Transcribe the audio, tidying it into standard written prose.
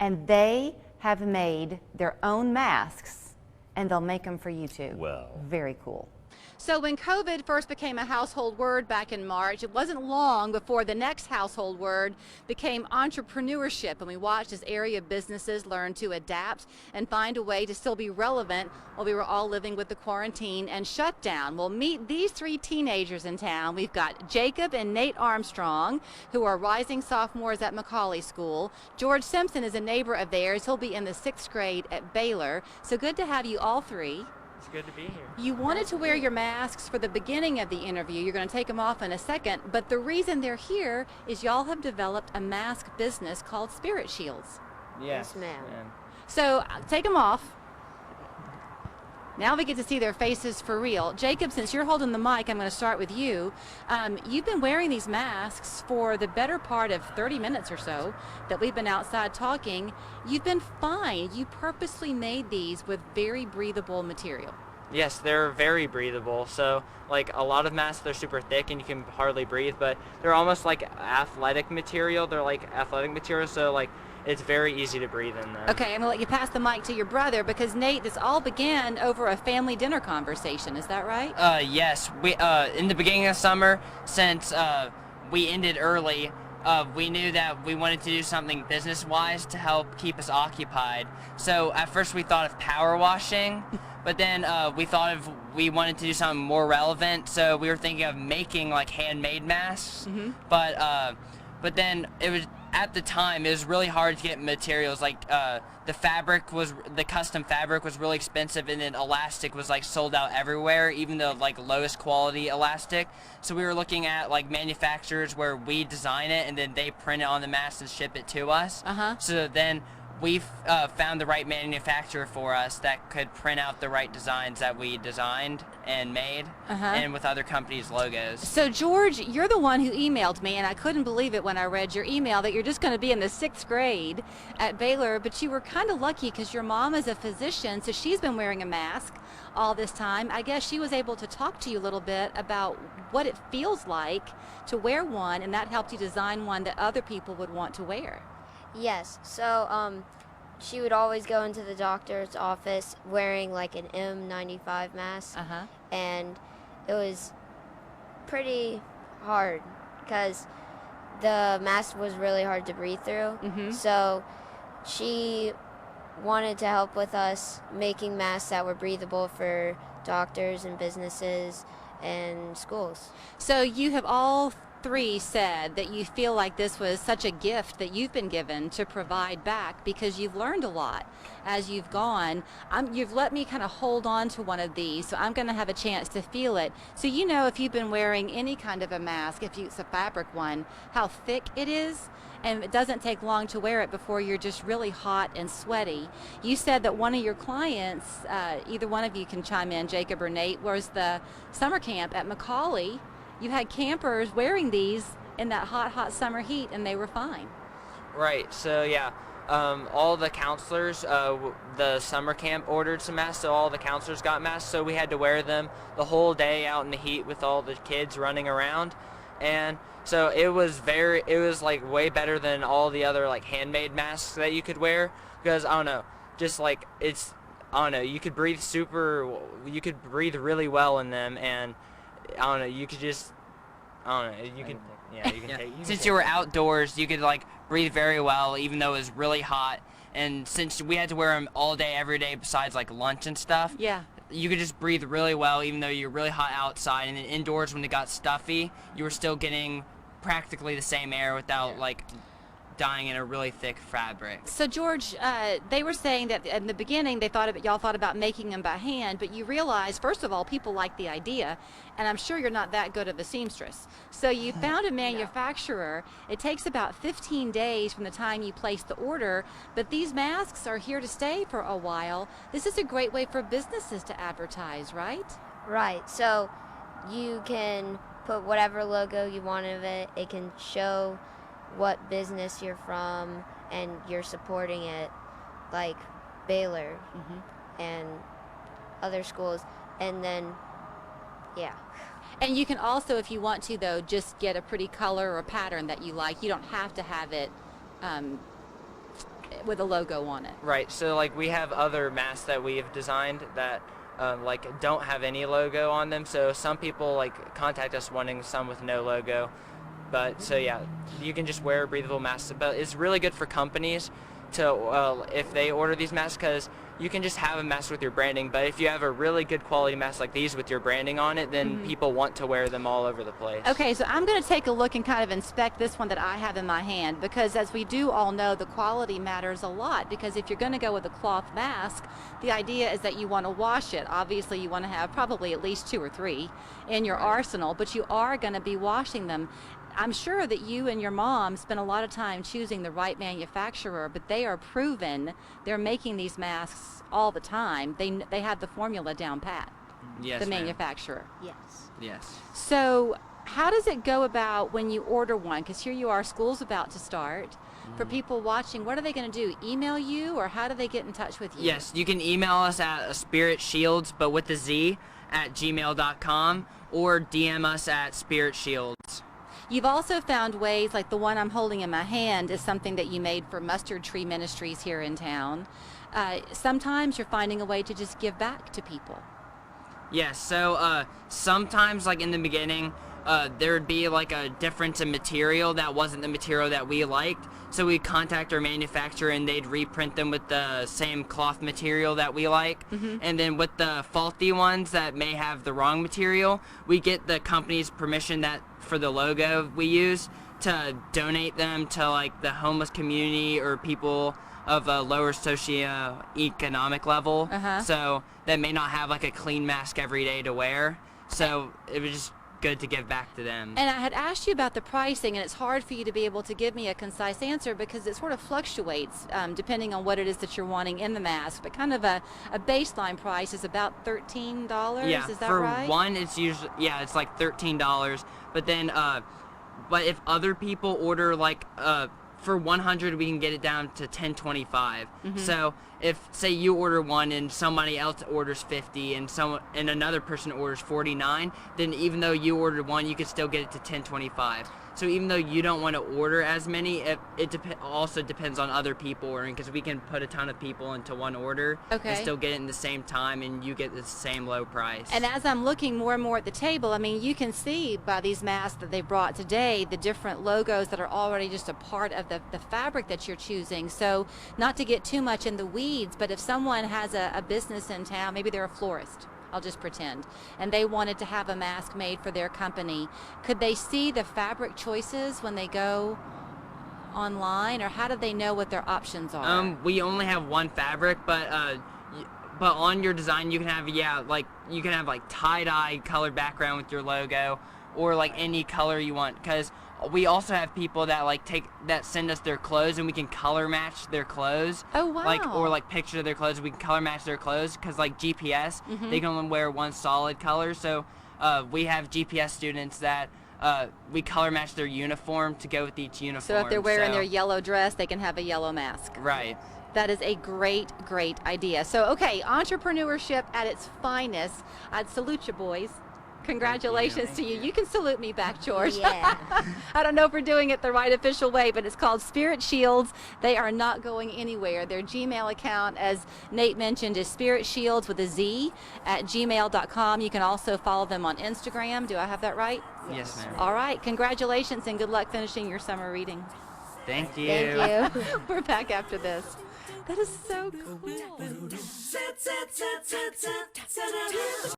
and they have made their own masks, and they'll make them for you too. Well. Very cool. So when COVID first became a household word back in March, it wasn't long before the next household word became entrepreneurship, and we watched as area businesses learned to adapt and find a way to still be relevant while we were all living with the quarantine and shutdown. We'll meet these three teenagers in town. We've got Jacob and Nate Armstrong, who are rising sophomores at McCallie School. George Simpson is a neighbor of theirs. He'll be in the 6th grade at Baylor. So good to have you all three. It's good to be here. You wanted to wear your masks for the beginning of the interview. You're going to take them off in a second, but the reason they're here is y'all have developed a mask business called Spirit Shieldz. Yes, ma'am. So take them off. Now we get to see their faces for real. Jacob, since you're holding the mic, I'm going to start with you. You've been wearing these masks for the better part of 30 minutes or so that we've been outside talking. You've been fine. You purposely made these with very breathable material. Yes, they're very breathable. So, like, a lot of masks, they're super thick and you can hardly breathe, but they're almost like athletic material. They're like athletic material, so, like, it's very easy to breathe in them. Okay, I'm going to let you pass the mic to your brother because, Nate, this all began over a family dinner conversation. Is that right? Yes. We in the beginning of summer, since we ended early, we knew that we wanted to do something business-wise to help keep us occupied. So at first we thought of power washing, but then we wanted to do something more relevant. So we were thinking of making like handmade masks. Mm-hmm. But then it was, at the time, it was really hard to get materials. Like the custom fabric was really expensive, and then elastic was like sold out everywhere, even the like lowest quality elastic. So we were looking at like manufacturers where we design it and then they print it on the mask and ship it to us. So then we found the right manufacturer for us that could print out the right designs that we designed and made, and with other companies' logos. So George, you're the one who emailed me, and I couldn't believe it when I read your email that you're just going to be in the 6th grade at Baylor, but you were kind of lucky because your mom is a physician, so she's been wearing a mask all this time. I guess she was able to talk to you a little bit about what it feels like to wear one, and that helped you design one that other people would want to wear. Yes, so she would always go into the doctor's office wearing like an N95 mask, and it was pretty hard because the mask was really hard to breathe through. So she wanted to help with us making masks that were breathable for doctors and businesses and schools. So you have all three said that you feel like this was such a gift that you've been given to provide back because you've learned a lot as you've gone. You've let me kind of hold on to one of these, so I'm going to have a chance to feel it. So you know, if you've been wearing any kind of a mask, if it's a fabric one, how thick it is, and it doesn't take long to wear it before you're just really hot and sweaty. You said that one of your clients, either one of you can chime in, Jacob or Nate, was the summer camp at McCallie. You had campers wearing these in that hot summer heat, and they were fine. Right, so yeah, all the counselors, the summer camp ordered some masks, so all the counselors got masks, so we had to wear them the whole day out in the heat with all the kids running around. And so it was like way better than all the other like handmade masks that you could wear, because I don't know, just like you could breathe really well in them, and I don't know, you could just, I don't know, you can, yeah, you can take. Since you were outdoors, you could like breathe very well, even though it was really hot. And since we had to wear them all day, every day, besides like lunch and stuff, you could just breathe really well, even though you're really hot outside. And then indoors, when it got stuffy, you were still getting practically the same air without like dyeing in a really thick fabric. So George, they were saying that in the beginning y'all thought about making them by hand, but you realized, first of all, people like the idea, and I'm sure you're not that good of a seamstress. So you found a manufacturer. It takes about 15 days from the time you place the order, but these masks are here to stay for a while. This is a great way for businesses to advertise, right? Right. So you can put whatever logo you want of it. It can show what business you're from, and you're supporting it, like Baylor and other schools, and then and you can also, if you want to though, just get a pretty color or pattern that you like. You don't have to have it with a logo on it. Right. So like we have other masks that we have designed that like don't have any logo on them. So some people like contact us wanting some with no logo. But so yeah, you can just wear a breathable mask. But it's really good for companies to if they order these masks, because you can just have a mask with your branding. But if you have a really good quality mask like these with your branding on it, then people want to wear them all over the place. Okay, so I'm going to take a look and kind of inspect this one that I have in my hand, because as we do all know, the quality matters a lot, because if you're going to go with a cloth mask, the idea is that you want to wash it. Obviously, you want to have probably at least 2 or 3 in your arsenal, but you are going to be washing them. I'm sure that you and your mom spend a lot of time choosing the right manufacturer, but they are proven. They're making these masks all the time. They have the formula down pat. Yes, the ma'am. manufacturer. Yes. Yes. So how does it go about when you order one? Because here you are, school's about to start. For people watching, what are they going to do? Email you, or how do they get in touch with you? Yes, you can email us at Spirit Shieldz, but with the Z, at gmail.com, or DM us at Spirit Shieldz. You've also found ways, like the one I'm holding in my hand is something that you made for Mustard Tree Ministries here in town. Sometimes you're finding a way to just give back to people. Yes, so sometimes, like in the beginning, there would be like a difference in material that wasn't the material that we liked. So we'd contact our manufacturer and they'd reprint them with the same cloth material that we like. And then with the faulty ones that may have the wrong material, we get the company's permission that for the logo we use to donate them to like the homeless community or people of a lower socioeconomic level. So that may not have like a clean mask every day to wear. So it was just good to give back to them. And I had asked you about the pricing, and it's hard for you to be able to give me a concise answer because it sort of fluctuates depending on what it is that you're wanting in the mask. But kind of a baseline price is about $13. Yeah, is that for right? one, it's usually it's like $13. But then, but if other people order like for 100, we can get it down to $10.25. So if say you order one and somebody else orders 50 and another person orders 49, then even though you ordered one, you could still get it to $10.25. So even though you don't want to order as many, it also depends on other people ordering, because we can put a ton of people into one order and still get it in the same time, and you get the same low price. And as I'm looking more and more at the table, I mean, you can see by these masks that they brought today the different logos that are already just a part of the fabric that you're choosing. So not to get too much in the weeds, but if someone has a business in town, maybe they're a florist, I'll just pretend, and they wanted to have a mask made for their company, could they see the fabric choices when they go online, or how do they know what their options are? We only have one fabric, but on your design you can have like tie-dye colored background with your logo, or like any color you want, because we also have people that send us their clothes, and we can color match their clothes. Oh, wow. Or pictures of their clothes. We can color match their clothes, because like GPS, they can only wear one solid color. So we have GPS students that we color match their uniform to go with each uniform. So if they're wearing their yellow dress, they can have a yellow mask. Right. That is a great, great idea. So, okay, entrepreneurship at its finest. I'd salute you, boys. Congratulations to you. You can salute me back, George. Yeah. I don't know if we're doing it the right official way, but it's called Spirit Shieldz. They are not going anywhere. Their Gmail account, as Nate mentioned, is Spirit Shieldz with a Z at gmail.com. You can also follow them on Instagram. Do I have that right? Yes, ma'am. All right. Congratulations and good luck finishing your summer reading. Thank you. Thank you. We're back after this. That is so cool.